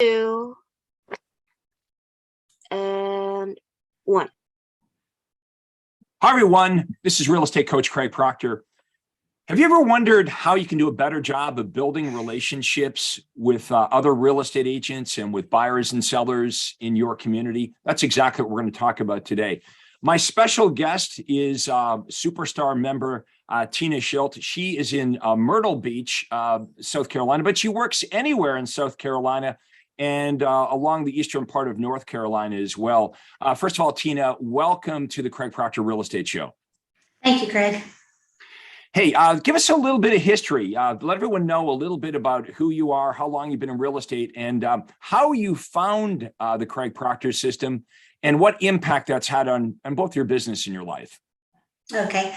2, and 1. Hi, everyone. This is real estate coach Craig Proctor. Have you ever wondered how you can do a better job of building relationships with other real estate agents and with buyers and sellers in your community? That's exactly what we're going to talk about today. My special guest is superstar member Tina Schildt. She is in Myrtle Beach, South Carolina, but she works anywhere in South Carolina and along the eastern part of North Carolina as well. First of all, Tina, welcome to the Craig Proctor Real Estate Show. Thank you, Craig. Hey, give us a little bit of history. Let everyone know a little bit about who you are, how long you've been in real estate, and how you found the Craig Proctor system and what impact that's had on both your business and your life. Okay.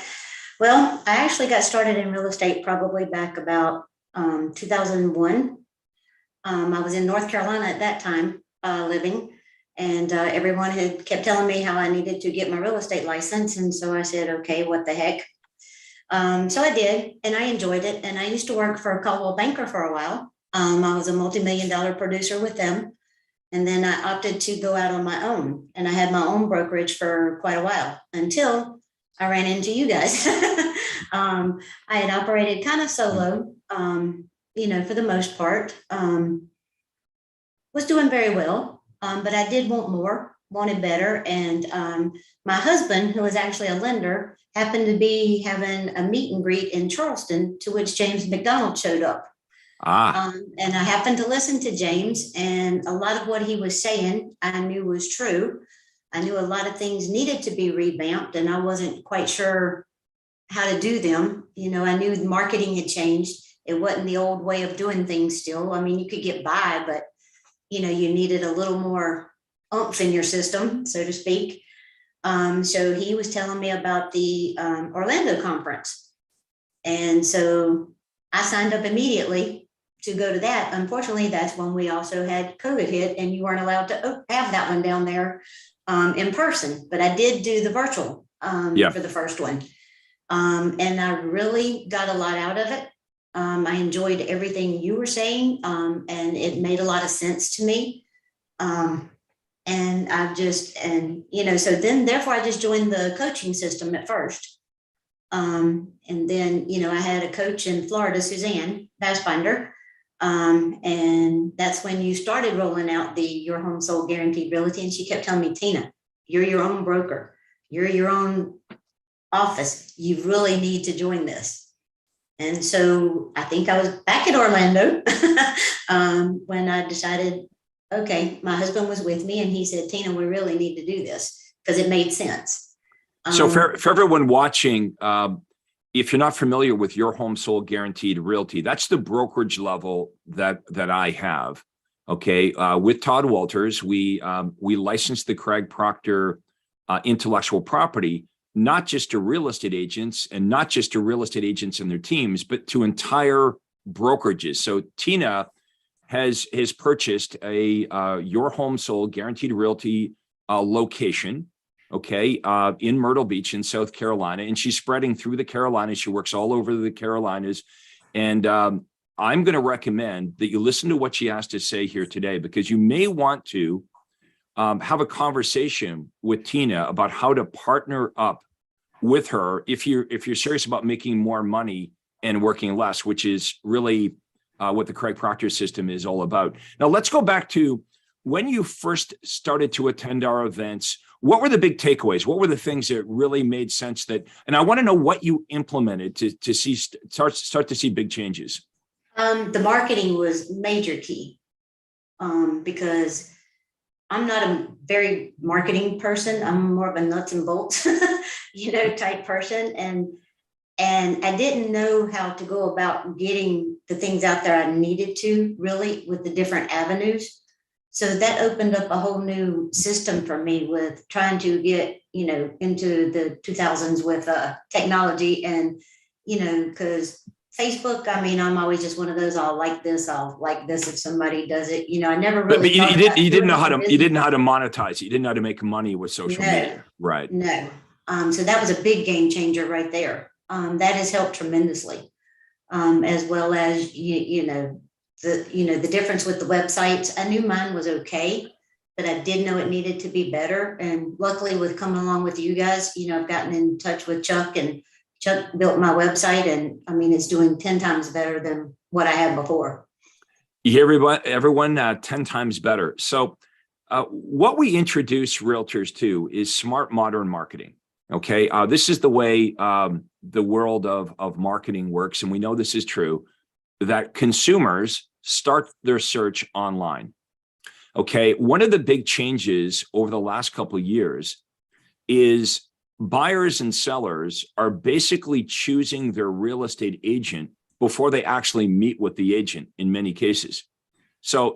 Well, I actually got started in real estate probably back about 2001. I was in North Carolina at that time living, and everyone had kept telling me how I needed to get my real estate license. And so I said, okay, what the heck? So I did, and I enjoyed it. And I used to work for a Coldwell Banker for a while. I was a multi-million-dollar producer with them. And then I opted to go out on my own, and I had my own brokerage for quite a while until I ran into you guys. I had operated kind of solo, for the most part, was doing very well, but I did want more, wanted better. And my husband, who was actually a lender, happened to be having a meet and greet in Charleston, to which James McDonald showed up. And I happened to listen to James, and a lot of what he was saying I knew was true. I knew a lot of things needed to be revamped, and I wasn't quite sure how to do them. I knew the marketing had changed. It wasn't the old way of doing things still. I mean, you could get by, but you needed a little more oomph in your system, so to speak. So he was telling me about the Orlando conference. And so I signed up immediately to go to that. Unfortunately, that's when we also had COVID hit, and you weren't allowed to have that one down there in person. But I did do the virtual for the first one. And I really got a lot out of it. I enjoyed everything you were saying, and it made a lot of sense to me. And so then therefore I just joined the coaching system at first. And then, I had a coach in Florida, Suzanne Bassbinder. And that's when you started rolling out the Your Home Sold Guaranteed Realty. And she kept telling me, Tina, you're your own broker. You're your own office. You really need to join this. And so I think I was back in Orlando when I decided, okay, my husband was with me, and he said, Tina, we really need to do this because it made sense. So for everyone watching, if you're not familiar with Your Home Sold Guaranteed Realty, that's the brokerage level that I have. Okay, with Todd Walters, we license the Craig Proctor intellectual property, not just to real estate agents and not just to real estate agents and their teams, but to entire brokerages. So Tina has purchased a Your Home Sold Guaranteed Realty location, okay, in Myrtle Beach in South Carolina, and she's spreading through the Carolinas. She works all over the Carolinas, and I'm going to recommend that you listen to what she has to say here today, because you may want to have a conversation with Tina about how to partner up with her if you're serious about making more money and working less, which is really what the Craig Proctor system is all about. Now, let's go back to when you first started to attend our events. What were the big takeaways? What were the things that really made sense and I want to know what you implemented to start to see big changes. The marketing was major key because I'm not a very marketing person. I'm more of a nuts and bolts, type person. And I didn't know how to go about getting the things out there I needed to, really, with the different avenues. So that opened up a whole new system for me with trying to get, into the 2000s with technology and, because Facebook, I'm always just one of those, I'll like this if somebody does it. I never really. But you didn't know how to monetize it. You didn't know how to make money with social media, right? No. So that was a big game changer right there. That has helped tremendously, as well as the difference with the websites. I knew mine was okay, but I did know it needed to be better. And luckily with coming along with you guys, I've gotten in touch with Chuck, and Chuck built my website, and I mean, it's doing 10 times better than what I had before. You hear everyone 10 times better. So what we introduce realtors to is smart modern marketing. Okay. This is the way the world of marketing works. And we know this is true, that consumers start their search online. Okay. One of the big changes over the last couple of years is buyers and sellers are basically choosing their real estate agent before they actually meet with the agent in many cases. So,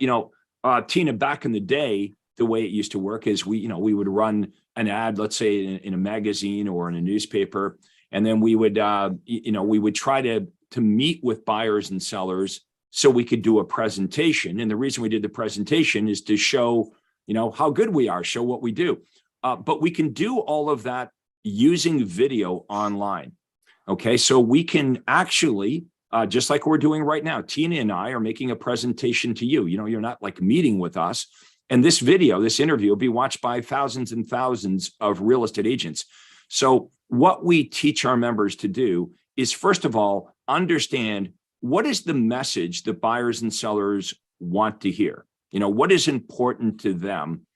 Tina, back in the day, the way it used to work is we would run an ad, let's say in a magazine or in a newspaper, and then we would try to meet with buyers and sellers so we could do a presentation. And the reason we did the presentation is to show, how good we are, show what we do. But we can do all of that using video online. Okay, so we can actually, just like we're doing right now, Tina and I are making a presentation to you. You're not like meeting with us. And this interview will be watched by thousands and thousands of real estate agents. So what we teach our members to do is, first of all, understand what is the message that buyers and sellers want to hear. What is important to them.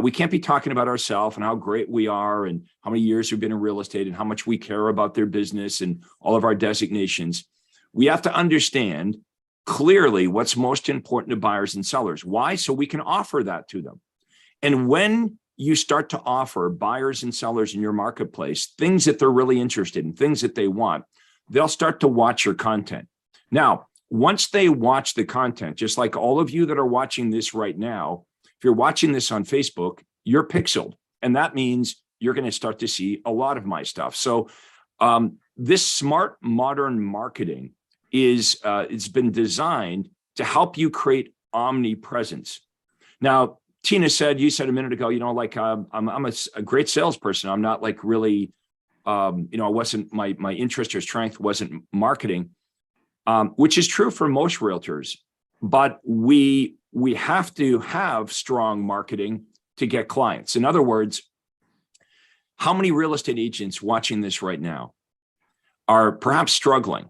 We can't be talking about ourselves and how great we are and how many years we've been in real estate and how much we care about their business and all of our designations. We have to understand clearly what's most important to buyers and sellers. Why? So we can offer that to them. And when you start to offer buyers and sellers in your marketplace things that they're really interested in, things that they want, they'll start to watch your content. Now, once they watch the content, just like all of you that are watching this right now, if you're watching this on Facebook, you're pixeled. And that means you're going to start to see a lot of my stuff. So this smart modern marketing it's been designed to help you create omnipresence. Now, Tina said, you said a minute ago, I'm a great salesperson. I'm not like really, I wasn't, my interest or strength wasn't marketing, which is true for most realtors, but we have to have strong marketing to get clients. In other words, how many real estate agents watching this right now are perhaps struggling?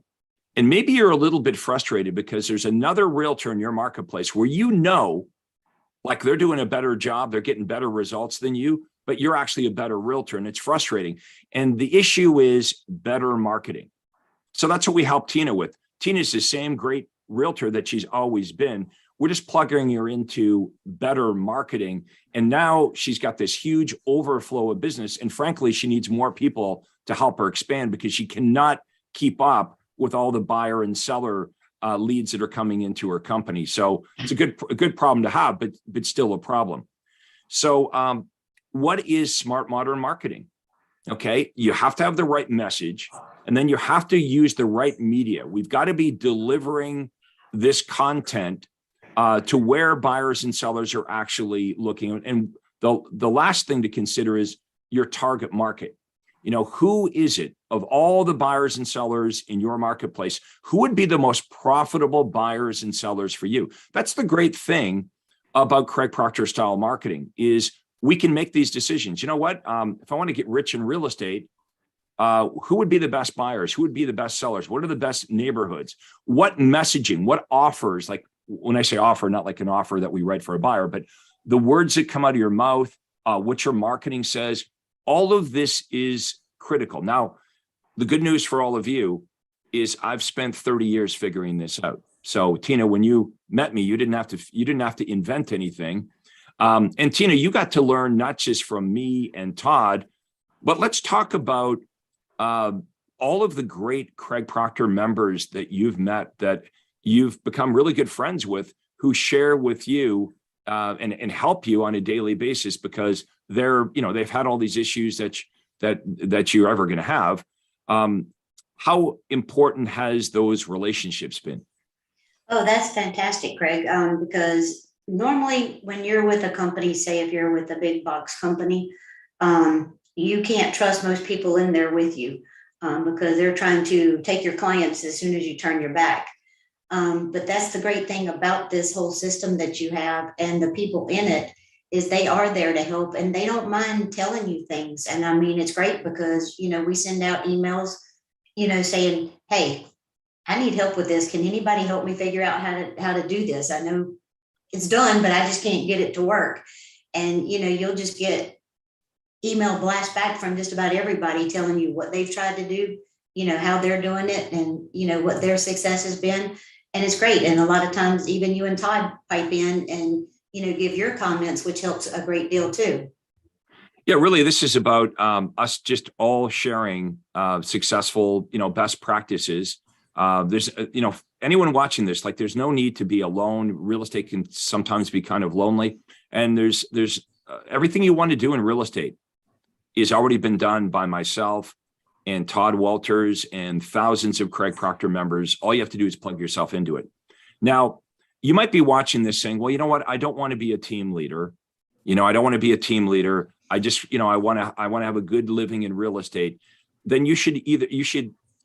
And maybe you're a little bit frustrated because there's another realtor in your marketplace where like they're doing a better job, they're getting better results than you, but you're actually a better realtor, and it's frustrating. And the issue is better marketing. So that's what we help Tina with. Tina's the same great realtor that she's always been. We're just plugging her into better marketing. And now she's got this huge overflow of business. And frankly, she needs more people to help her expand because she cannot keep up with all the buyer and seller leads that are coming into her company. So it's a good problem to have, but still a problem. So what is smart modern marketing? Okay, you have to have the right message, and then you have to use the right media. We've got to be delivering this content to where buyers and sellers are actually looking. And the last thing to consider is your target market. Who is it of all the buyers and sellers in your marketplace? Who would be the most profitable buyers and sellers for you? That's the great thing about Craig Proctor style marketing is we can make these decisions. You know what? If I want to get rich in real estate, who would be the best buyers? Who would be the best sellers? What are the best neighborhoods? What messaging, what offers, like when I say offer, not like an offer that we write for a buyer, but the words that come out of your mouth, what your marketing says, all of this is critical. Now, the good news for all of you is I've spent 30 years figuring this out. So Tina, when you met me, you didn't have to invent anything. And Tina, you got to learn not just from me and Todd, but let's talk about all of the great Craig Proctor members that you've met, that you've become really good friends with, who share with you and help you on a daily basis because they've had all these issues that you're ever going to have. How important has those relationships been? Oh, that's fantastic, Craig. Because normally when you're with a company, say if you're with a big box company, you can't trust most people in there with you because they're trying to take your clients as soon as you turn your back. But that's the great thing about this whole system that you have and the people in it is they are there to help and they don't mind telling you things. And I mean, it's great because, we send out emails, saying, hey, I need help with this. Can anybody help me figure out how to do this? I know it's done, but I just can't get it to work. And, you'll just get email blast back from just about everybody telling you what they've tried to do, how they're doing it and, what their success has been. And it's great. And a lot of times even you and Todd pipe in and, give your comments, which helps a great deal too. Yeah, really, this is about us just all sharing successful, best practices. There's, anyone watching this, like there's no need to be alone. Real estate can sometimes be kind of lonely. And there's everything you want to do in real estate is already been done by myself and Todd Walters and thousands of Craig Proctor members. All you have to do is plug yourself into it. Now, you might be watching this saying, well, you know what? I don't want to be a team leader. I don't want to be a team leader. I just, I want to have a good living in real estate. Then you should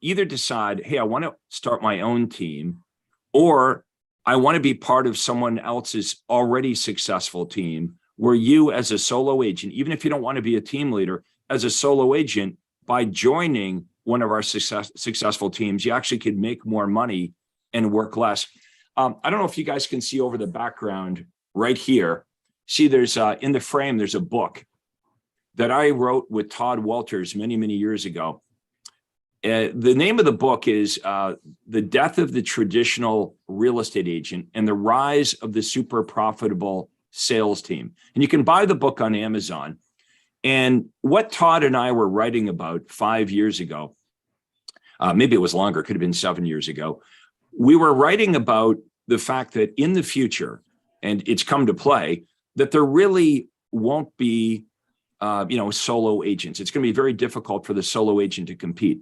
either decide, hey, I want to start my own team, or I want to be part of someone else's already successful team where you as a solo agent, even if you don't want to be a team leader, as a solo agent, by joining one of our successful teams, you actually could make more money and work less. I don't know if you guys can see over the background right here. See, there's in the frame, there's a book that I wrote with Todd Walters many, many years ago. The name of the book is The Death of the Traditional Real Estate Agent and the Rise of the Super Profitable Sales Team. And you can buy the book on Amazon. And what Todd and I were writing about 5 years ago, maybe it was longer, could have been 7 years ago. We were writing about the fact that in the future, and it's come to play, that there really won't be, solo agents. It's going to be very difficult for the solo agent to compete.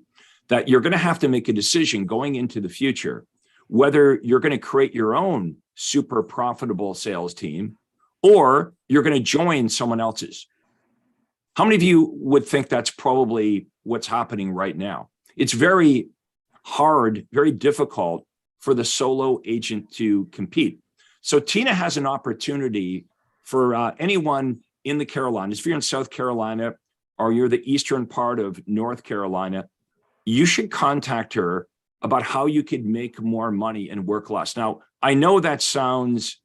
That you're going to have to make a decision going into the future, whether you're going to create your own super profitable sales team or you're going to join someone else's. How many of you would think that's probably what's happening right now? It's very hard, very difficult for the solo agent to compete. So Tina has an opportunity for anyone in the Carolinas. If you're in South Carolina or you're the eastern part of North Carolina, you should contact her about how you could make more money and work less. Now, I know that sounds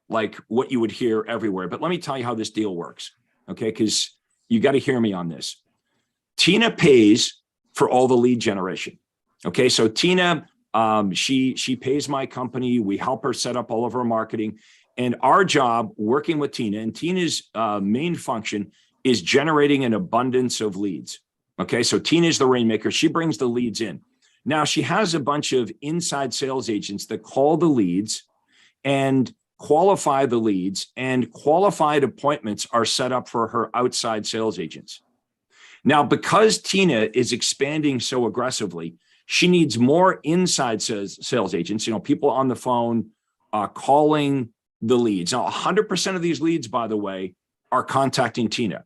like what you would hear everywhere, but let me tell you how this deal works, okay? Because you got to hear me on this. Tina pays for all the lead generation, okay? So Tina, she pays my company. We help her set up all of her marketing. And our job working with Tina, and Tina's main function is generating an abundance of leads. Okay, so Tina's the rainmaker. She brings the leads in. Now she has a bunch of inside sales agents that call the leads and qualify the leads, and qualified appointments are set up for her outside sales agents. Now, because Tina is expanding so aggressively, she needs more inside sales agents, people on the phone calling the leads. Now, 100% of these leads, by the way, are contacting Tina.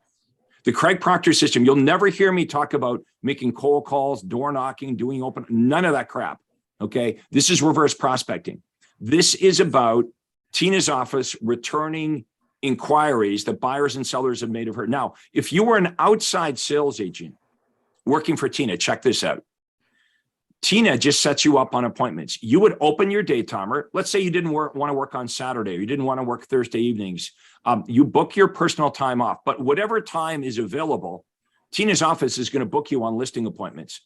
The Craig Proctor system, you'll never hear me talk about making cold calls, door knocking, doing open, none of that crap, okay? This is reverse prospecting. This is about Tina's office returning inquiries that buyers and sellers have made of her. Now, if you were an outside sales agent working for Tina, check this out. Tina just sets you up on appointments. You would open your day timer. Let's say you didn't want to work on Saturday, or you didn't want to work Thursday evenings. You book your personal time off, but whatever time is available, Tina's office is going to book you on listing appointments.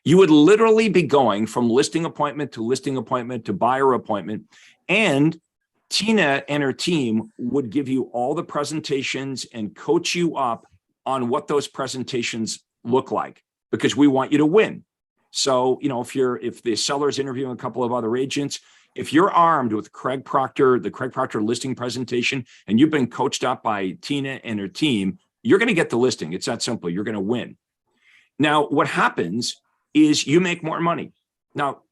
You would literally be going from listing appointment to buyer appointment. And Tina and her team would give you all the presentations and coach you up on what those presentations look like, because we want you to win. So, if the seller's interviewing a couple of other agents, if you're armed with Craig Proctor, the Craig Proctor listing presentation, and you've been coached up by Tina and her team, you're going to get the listing. It's that simple. You're going to win. Now, what happens is you make more money. Now,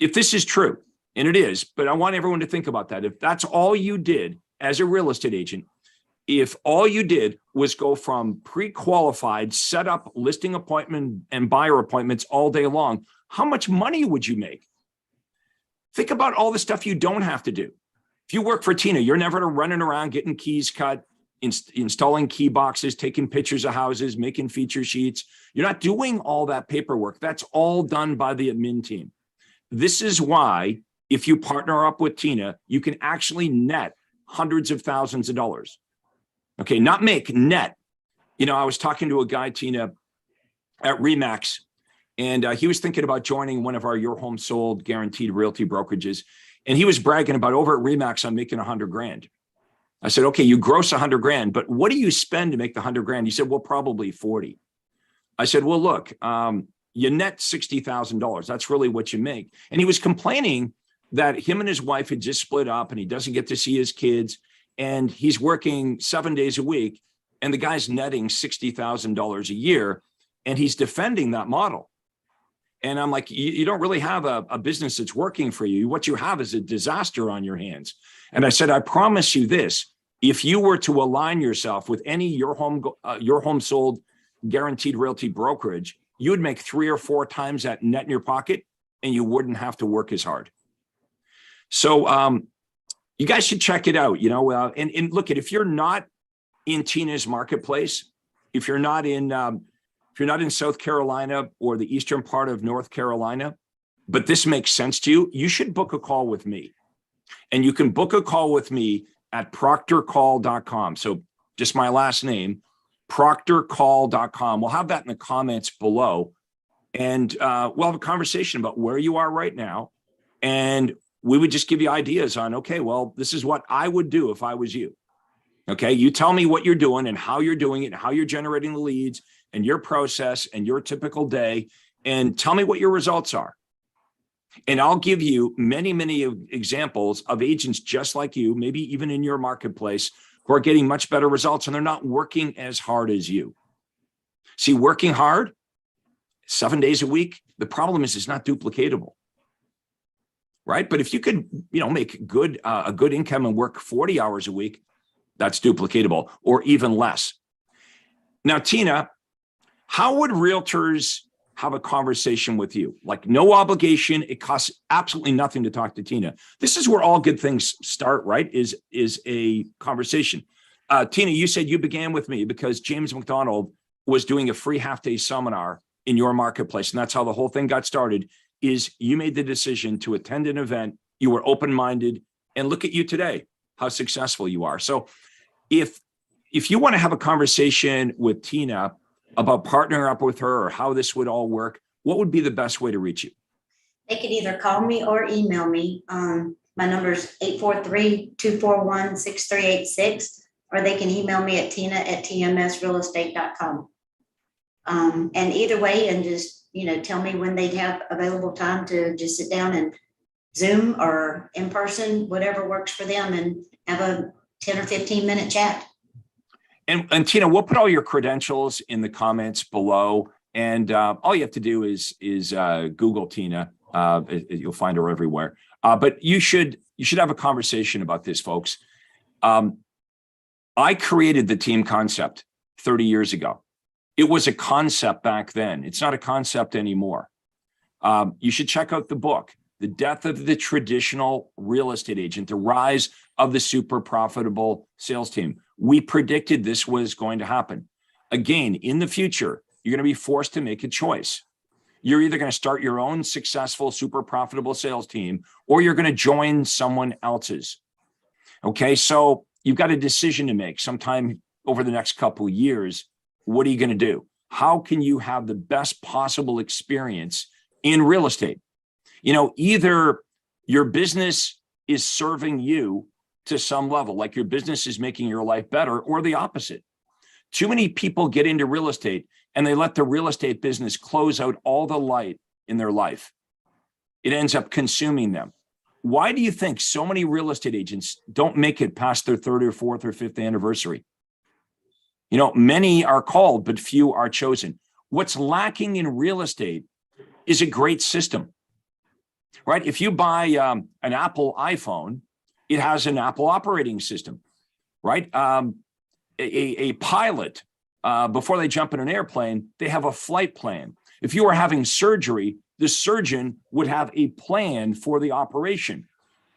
if this is true, and it is, but I want everyone to think about that. If that's all you did as a real estate agent, if all you did was go from pre-qualified, set up listing appointment and buyer appointments all day long, how much money would you make? Think about all the stuff you don't have to do. If you work for Tina, you're never running around getting keys cut, installing key boxes, taking pictures of houses, making feature sheets. You're not doing all that paperwork. That's all done by the admin team. This is why, if you partner up with Tina, you can actually net hundreds of thousands of dollars. Okay, not make, net. You know, I was talking to a guy, Tina, at Remax, and he was thinking about joining one of our Your Home Sold guaranteed realty brokerages. And he was bragging about, over at Remax, I'm making 100 grand. I said, okay, you gross 100 grand, but what do you spend to make the 100 grand? He said, well, probably 40. I said, well, look, you net $60,000. That's really what you make. And he was complaining that him and his wife had just split up and he doesn't get to see his kids. And he's working 7 days a week. And the guy's netting $60,000 a year. And he's defending that model. And I'm like, you don't really have a business that's working for you. What you have is a disaster on your hands. And I said, I promise you this, if you were to align yourself with any Your Home Sold guaranteed realty brokerage, you would make 3 or 4 times that net in your pocket and you wouldn't have to work as hard. So you guys should check it out, you know, and look, if you're not in Tina's marketplace, if you're not in South Carolina or the eastern part of North Carolina, but this makes sense to you, you should book a call with me. And you can book a call with me at proctorcall.com. So just my last name, proctorcall.com. We'll have that in the comments below. And we'll have a conversation about where you are right now. And we would just give you ideas on, okay, well, this is what I would do if I was you. Okay, you tell me what you're doing and how you're doing it and how you're generating the leads and your process and your typical day, and tell me what your results are. And I'll give you many, many examples of agents just like you, maybe even in your marketplace, who are getting much better results and they're not working as hard as you. See, working hard 7 days a week, the problem is it's not duplicatable. Right? But if you could, you know, make a good income and work 40 hours a week, that's duplicatable, or even less. Now, Tina, how would realtors have a conversation with you? Like, no obligation. It costs absolutely nothing to talk to Tina. This is where all good things start, right? Is a conversation. Tina, you said you began with me because James McDonald was doing a free half-day seminar in your marketplace. And that's how the whole thing got started, is you made the decision to attend an event. You were open-minded, and look at you today, how successful you are. So if you want to have a conversation with Tina about partnering up with her or how this would all work, what would be the best way to reach you? They could either call me or email me. My number is 843-241-6386, or they can email me at tina@tmsrealestate.com. And either way, and just, you know, tell me when they'd have available time to just sit down and Zoom or in person, whatever works for them, and have a 10 or 15 minute chat. And Tina, we'll put all your credentials in the comments below. And all you have to do is Google Tina. You'll find her everywhere. But you should have a conversation about this, folks. I created the team concept 30 years ago. It was a concept back then. It's not a concept anymore. You should check out the book, The Death of the Traditional Real Estate Agent, The Rise of the Super Profitable Sales Team. We predicted this was going to happen. Again, in the future, you're going to be forced to make a choice. You're either going to start your own successful, super profitable sales team, or you're going to join someone else's. Okay, so you've got a decision to make sometime over the next couple of years. What are you going to do? How can you have the best possible experience in real estate? You know, either your business is serving you to some level, like your business is making your life better, or the opposite. Too many people get into real estate and they let the real estate business close out all the light in their life. It ends up consuming them. Why do you think so many real estate agents don't make it past their 3rd or 4th or 5th anniversary? You know, many are called, but few are chosen. What's lacking in real estate is a great system, right? If you buy an Apple iPhone, it has an Apple operating system, right? A pilot, before they jump in an airplane, they have a flight plan. If you were having surgery, the surgeon would have a plan for the operation.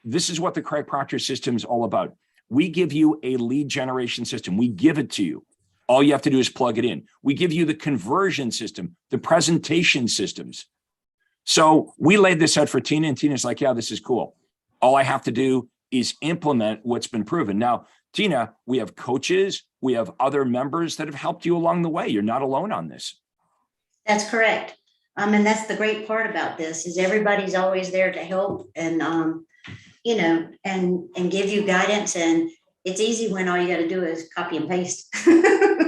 This is what the Craig Proctor system is all about. We give you a lead generation system. We give it to you. All you have to do is plug it in. We give you the conversion system, the presentation systems. So we laid this out for Tina, and Tina's like, yeah, this is cool. All I have to do is implement what's been proven. Now, Tina, we have coaches, we have other members that have helped you along the way. You're not alone on this. That's correct. And that's the great part about this is everybody's always there to help and, you know, and give you guidance. And it's easy when all you got to do is copy and paste.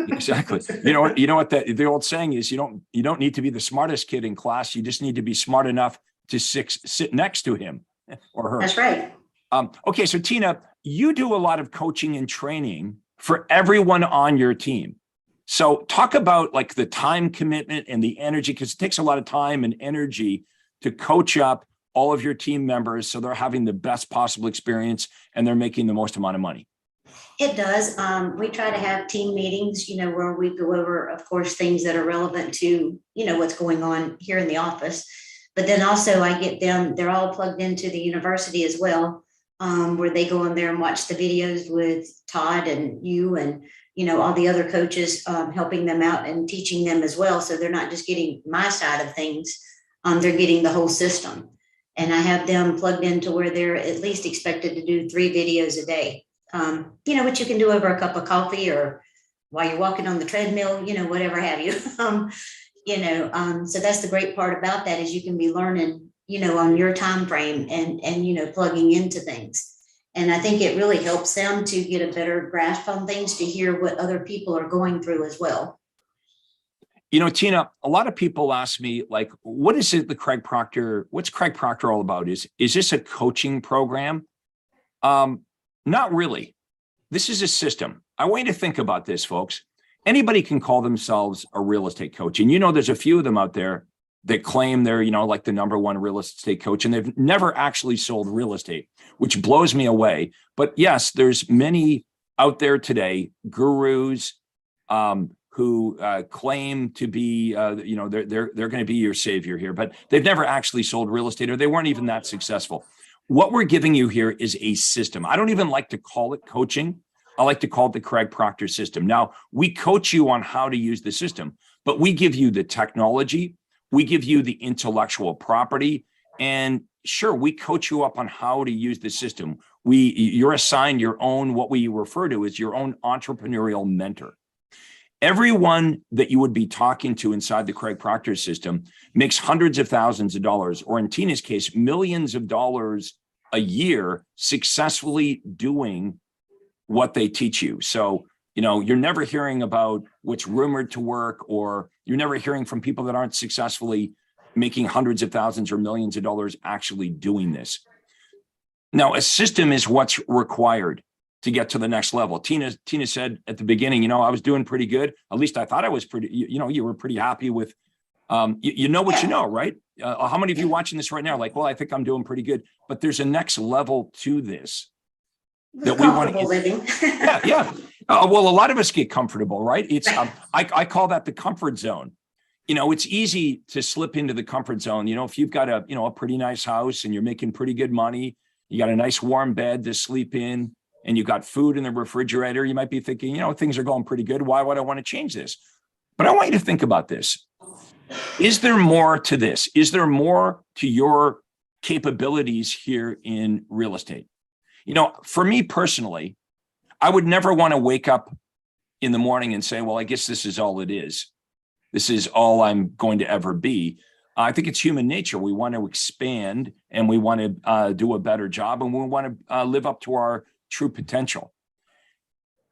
Exactly. You know what the old saying is, you don't need to be the smartest kid in class. You just need to be smart enough to sit next to him or her. That's right. Okay. So Tina, you do a lot of coaching and training for everyone on your team. So talk about like the time commitment and the energy, because it takes a lot of time and energy to coach up all of your team members so they're having the best possible experience and they're making the most amount of money. It does. We try to have team meetings, you know, where we go over, of course, things that are relevant to, you know, what's going on here in the office. But then also I get them, they're all plugged into the university as well, where they go in there and watch the videos with Todd and you and, you know, all the other coaches, helping them out and teaching them as well. So they're not just getting my side of things, they're getting the whole system. And I have them plugged into where they're at least expected to do 3 videos a day. You know, what you can do over a cup of coffee or while you're walking on the treadmill, you know, whatever have you. You know, so that's the great part about that is you can be learning, you know, on your time frame and, you know, plugging into things. And I think it really helps them to get a better grasp on things, to hear what other people are going through as well. You know, Tina, a lot of people ask me, like, what is it, what's Craig Proctor all about? Is this a coaching program? Not really. This is a system. I want you to think about this, folks. Anybody can call themselves a real estate coach. And you know, there's a few of them out there that claim they're, you know, like the #1 real estate coach, and they've never actually sold real estate, which blows me away. But yes, there's many out there today, gurus, who claim to be, you know, they're going to be your savior here, but they've never actually sold real estate, or they weren't even that successful. What we're giving you here is a system. I don't even like to call it coaching. I like to call it the Craig Proctor system. Now, we coach you on how to use the system, but we give you the technology, we give you the intellectual property, and sure, we coach you up on how to use the system. You're assigned your own, what we refer to as your own entrepreneurial mentor. Everyone that you would be talking to inside the Craig Proctor system makes hundreds of thousands of dollars, or in Tina's case, millions of dollars a year successfully doing what they teach you. So, you know, you're never hearing about what's rumored to work, or you're never hearing from people that aren't successfully making hundreds of thousands or millions of dollars actually doing this. Now, a system is what's required to get to the next level. Tina said at the beginning, you know, I was doing pretty good. At least I thought I was pretty, you know, you were pretty happy with, you know what you know, right? How many of you watching this right now are like, well, I think I'm doing pretty good, but there's a next level to this that we want to living. Yeah. Well, a lot of us get comfortable, right? It's, I call that the comfort zone. You know, it's easy to slip into the comfort zone. You know, if you've got a, you know, a pretty nice house and you're making pretty good money, you got a nice warm bed to sleep in, and you got food in the refrigerator, you might be thinking, you know, things are going pretty good. Why would I want to change this? But I want you to think about this. Is there more to this? Is there more to your capabilities here in real estate? You know, for me personally, I would never want to wake up in the morning and say, well, I guess this is all it is. This is all I'm going to ever be. I think it's human nature. We want to expand, and we want to do a better job, and we want to live up to our true potential.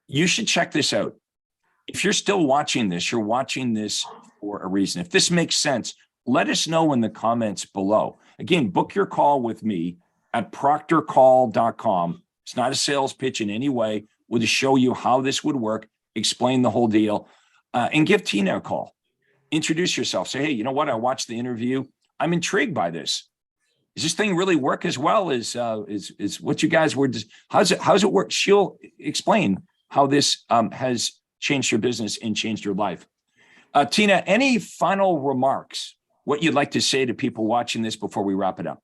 You should check this out. If you're still watching this, you're watching this for a reason. If this makes sense, let us know in the comments below. Again, book your call with me at proctorcall.com. It's not a sales pitch in any way. We'll just show you how this would work, explain the whole deal, and give Tina a call. Introduce yourself. Say, hey, you know what? I watched the interview. I'm intrigued by this. Does this thing really work as well as what you guys were? How's it work? She'll explain how this has changed your business and changed your life. Tina, any final remarks? What you'd like to say to people watching this before we wrap it up?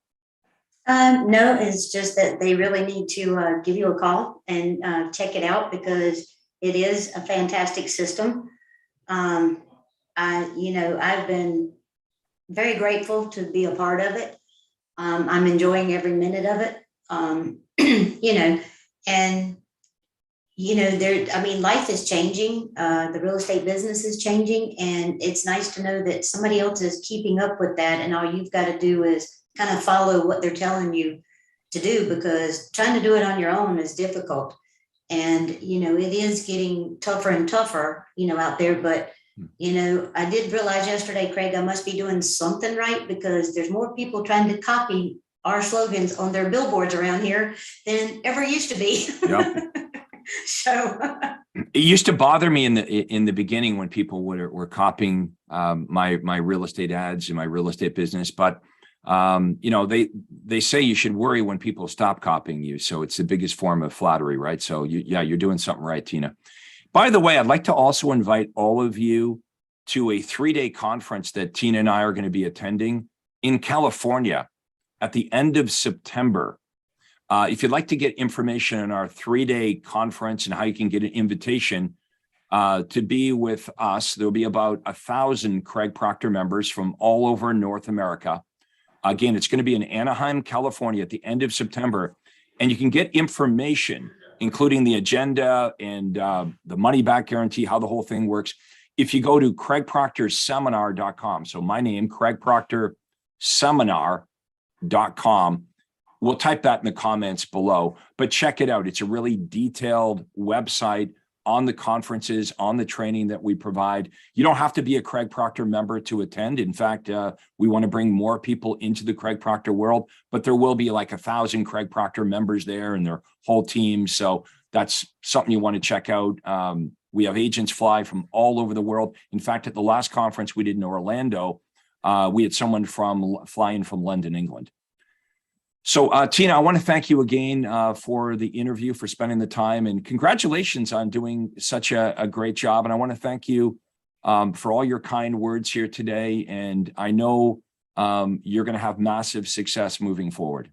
No, it's just that they really need to give you a call and check it out because it is a fantastic system. I've been very grateful to be a part of it. I'm enjoying every minute of it. Life is changing. The real estate business is changing, and it's nice to know that somebody else is keeping up with that. And all you've got to do is kind of follow what they're telling you to do, because trying to do it on your own is difficult. And, it is getting tougher and tougher, out there. But, I did realize yesterday, Craig, I must be doing something right, because there's more people trying to copy our slogans on their billboards around here than ever used to be. Yep. So it used to bother me in the beginning when people were copying my real estate ads and my real estate business. But they say you should worry when people stop copying you. So it's the biggest form of flattery, right? So you're doing something right, Tina. By the way, I'd like to also invite all of you to a 3-day conference that Tina and I are going to be attending in California at the end of September. If you'd like to get information on our 3-day conference and how you can get an invitation to be with us, there'll be about 1,000 Craig Proctor members from all over North America. Again, it's going to be in Anaheim, California at the end of September. And you can get information, including the agenda and the money back guarantee, how the whole thing works, if you go to craigproctorseminar.com. So my name, craigproctorseminar.com. We'll type that in the comments below, but check it out. It's a really detailed website on the conferences, on the training that we provide. You don't have to be a Craig Proctor member to attend. In fact, we want to bring more people into the Craig Proctor world, but there will be like 1,000 Craig Proctor members there and their whole team. So that's something you want to check out. We have agents fly from all over the world. In fact, at the last conference we did in Orlando, we had someone flying from London, England. So, Tina, I want to thank you again for the interview, for spending the time, and congratulations on doing such a great job. And I want to thank you for all your kind words here today. And I know you're going to have massive success moving forward.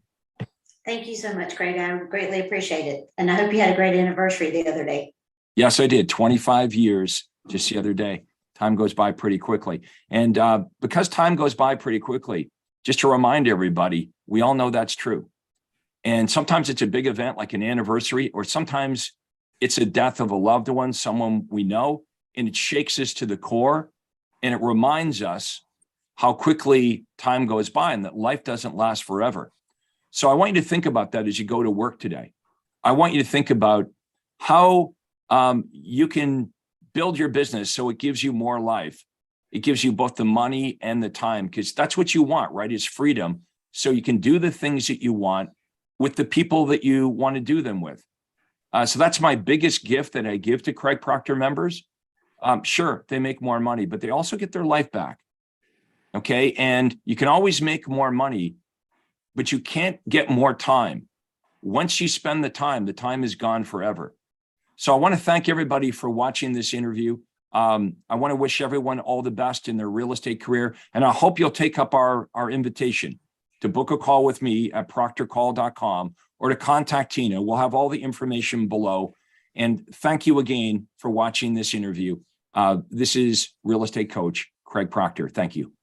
thank you so much, Craig. I greatly appreciate it. And I hope you had a great anniversary the other day. Yes, I did. 25 years just the other day. Time goes by pretty quickly. And because time goes by pretty quickly, just to remind everybody, we all know that's true. And sometimes it's a big event like an anniversary, or sometimes it's a death of a loved one, someone we know, and it shakes us to the core. And it reminds us how quickly time goes by and that life doesn't last forever. So I want you to think about that as you go to work today. I want you to think about how you can build your business so it gives you more life. It gives you both the money and the time, because that's what you want, right? Is freedom. So you can do the things that you want with the people that you want to do them with. So that's my biggest gift that I give to Craig Proctor members. Sure, they make more money, but they also get their life back. Okay. And you can always make more money, but you can't get more time. Once you spend the time is gone forever. So I want to thank everybody for watching this interview. I want to wish everyone all the best in their real estate career. And I hope you'll take up our invitation to book a call with me at proctorcall.com or to contact Tina. We'll have all the information below. And thank you again for watching this interview. This is real estate coach Craig Proctor. Thank you.